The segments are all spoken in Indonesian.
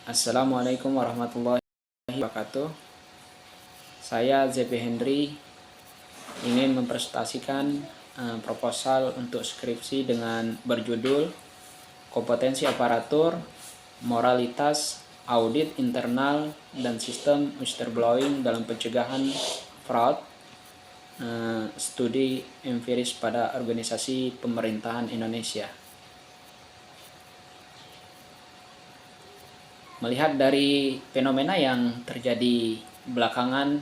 Assalamualaikum warahmatullahi wabarakatuh. Saya ZP Henry ingin mempresentasikan proposal untuk skripsi dengan berjudul Kompetensi Aparatur, Moralitas, Audit Internal, dan Sistem Whistleblowing dalam Pencegahan Fraud, Studi Empiris pada Organisasi Pemerintahan Indonesia. Melihat dari fenomena yang terjadi belakangan,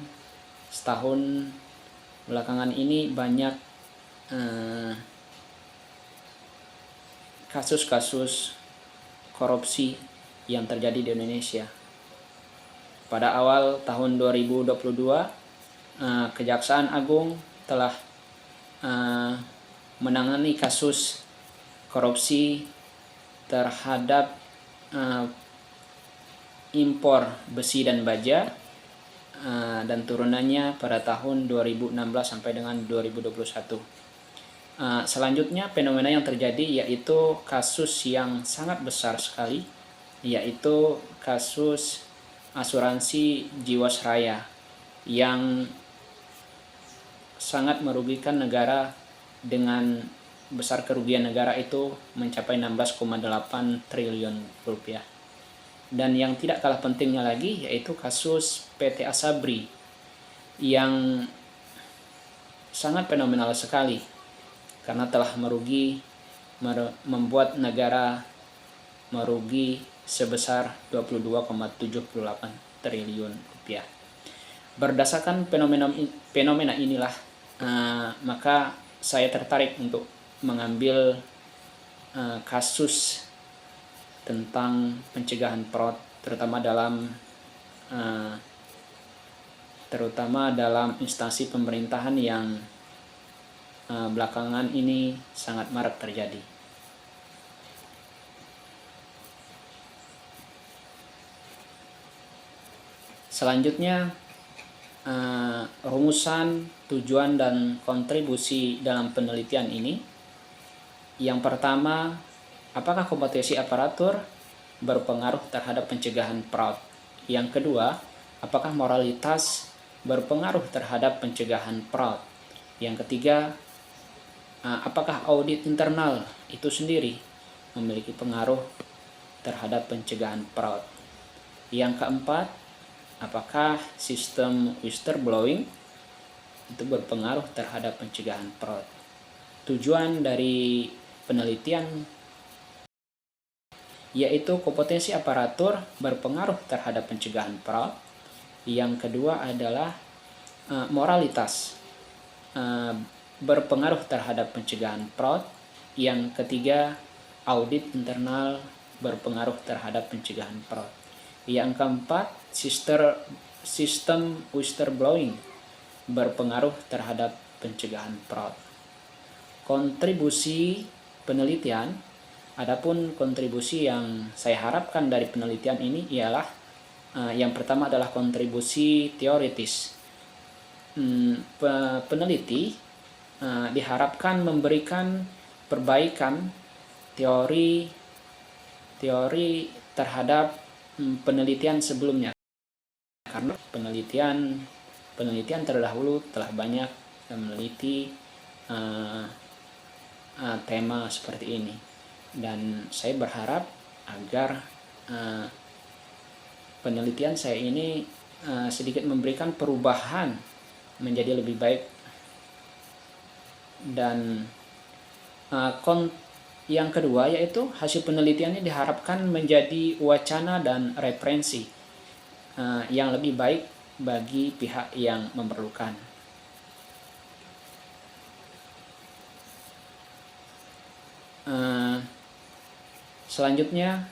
setahun belakangan ini banyak kasus-kasus korupsi yang terjadi di Indonesia. Pada awal tahun 2022, Kejaksaan Agung telah menangani kasus korupsi terhadap impor besi dan baja dan turunannya pada tahun 2016 sampai dengan 2021. Selanjutnya fenomena yang terjadi yaitu kasus yang sangat besar sekali, yaitu kasus asuransi Jiwasraya yang sangat merugikan negara dengan besar kerugian negara itu mencapai 16,8 triliun rupiah. Dan yang tidak kalah pentingnya lagi yaitu kasus PT Asabri yang sangat fenomenal sekali karena telah membuat negara merugi sebesar 22,78 triliun rupiah. Berdasarkan fenomena inilah maka saya tertarik untuk mengambil kasus tentang pencegahan fraud terutama dalam instansi pemerintahan yang belakangan ini sangat marak terjadi. Selanjutnya, rumusan, tujuan, dan kontribusi dalam penelitian ini. Yang pertama, apakah kompetensi aparatur berpengaruh terhadap pencegahan fraud? Yang kedua, apakah moralitas berpengaruh terhadap pencegahan fraud? Yang ketiga, apakah audit internal itu sendiri memiliki pengaruh terhadap pencegahan fraud? Yang keempat, apakah sistem whistleblowing itu berpengaruh terhadap pencegahan fraud? Tujuan dari penelitian yaitu kompetensi aparatur berpengaruh terhadap pencegahan fraud. Yang kedua adalah moralitas berpengaruh terhadap pencegahan fraud. Yang ketiga, audit internal berpengaruh terhadap pencegahan fraud. Yang keempat, sistem whistleblowing berpengaruh terhadap pencegahan fraud. Kontribusi penelitian. Adapun kontribusi yang saya harapkan dari penelitian ini ialah yang pertama adalah kontribusi teoritis. Peneliti diharapkan memberikan perbaikan teori terhadap penelitian sebelumnya, karena penelitian terdahulu telah banyak meneliti tema seperti ini. Dan saya berharap agar penelitian saya ini sedikit memberikan perubahan menjadi lebih baik. Dan yang kedua yaitu hasil penelitiannya diharapkan menjadi wacana dan referensi yang lebih baik bagi pihak yang memerlukan. Selanjutnya,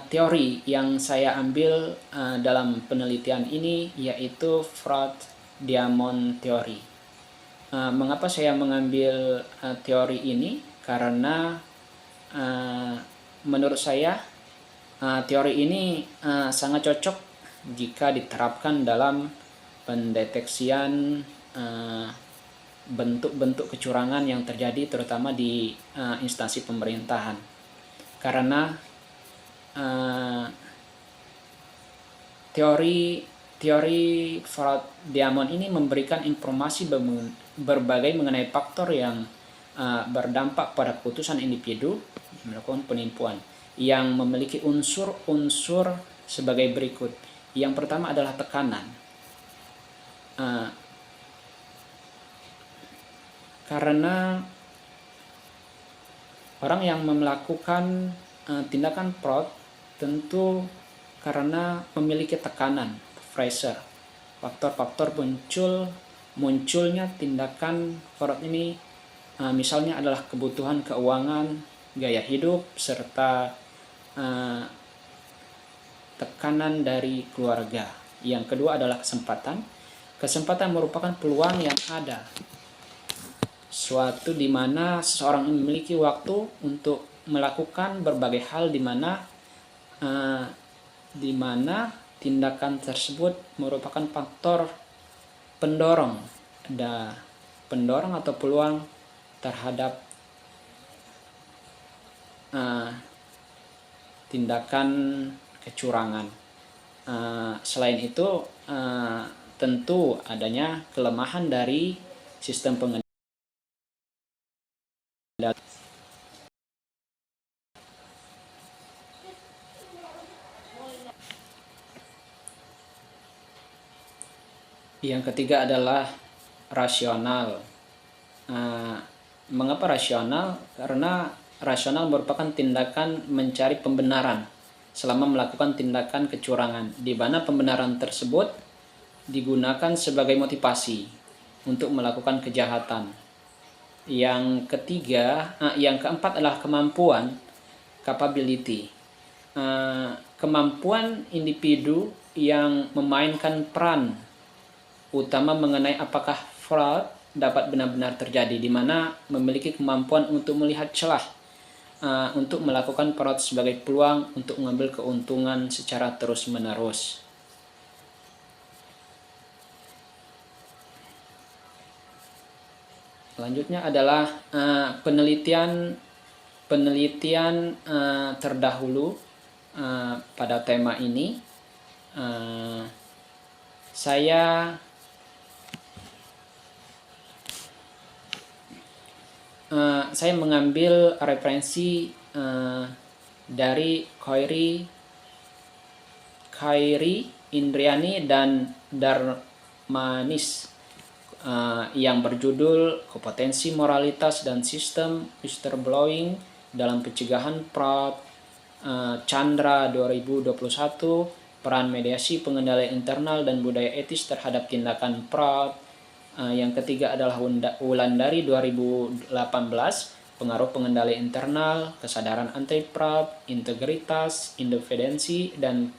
teori yang saya ambil dalam penelitian ini yaitu Fraud-Diamond Theory. Mengapa saya mengambil teori ini? Karena menurut saya teori ini sangat cocok jika diterapkan dalam pendeteksian bentuk-bentuk kecurangan yang terjadi terutama di instansi pemerintahan. Karena teori Fraud-Diamond ini memberikan informasi berbagai mengenai faktor yang berdampak pada keputusan individu melakukan penipuan yang memiliki unsur-unsur sebagai berikut. Yang pertama adalah tekanan. Karena orang yang melakukan tindakan fraud tentu karena memiliki tekanan, pressure, faktor-faktor munculnya tindakan fraud ini misalnya adalah kebutuhan keuangan, gaya hidup, serta tekanan dari keluarga. Yang kedua adalah kesempatan. Kesempatan merupakan peluang yang ada, suatu di mana seseorang memiliki waktu untuk melakukan berbagai hal di mana tindakan tersebut merupakan faktor pendorong atau peluang terhadap tindakan kecurangan. Selain itu, tentu adanya kelemahan dari sistem pengendalian. Yang ketiga adalah rasional. Mengapa rasional? Karena rasional merupakan tindakan mencari pembenaran selama melakukan tindakan kecurangan, di mana pembenaran tersebut digunakan sebagai motivasi untuk melakukan kejahatan. Yang keempat adalah kemampuan, capability. Kemampuan individu yang memainkan peran utama mengenai apakah fraud dapat benar-benar terjadi, di mana memiliki kemampuan untuk melihat celah untuk melakukan fraud sebagai peluang untuk mengambil keuntungan secara terus-menerus. Selanjutnya adalah penelitian terdahulu pada tema ini. Saya mengambil referensi dari Khairi, Indriani, dan Darmanis yang berjudul Kompetensi Moralitas dan Sistem Whistleblowing dalam Pencegahan Fraud, Chandra 2021, Peran Mediasi Pengendalian Internal dan Budaya Etis Terhadap Tindakan Fraud. Yang ketiga adalah Wulandari 2018, Pengaruh Pengendali Internal, Kesadaran Anti-Fraud, Integritas, Independensi, dan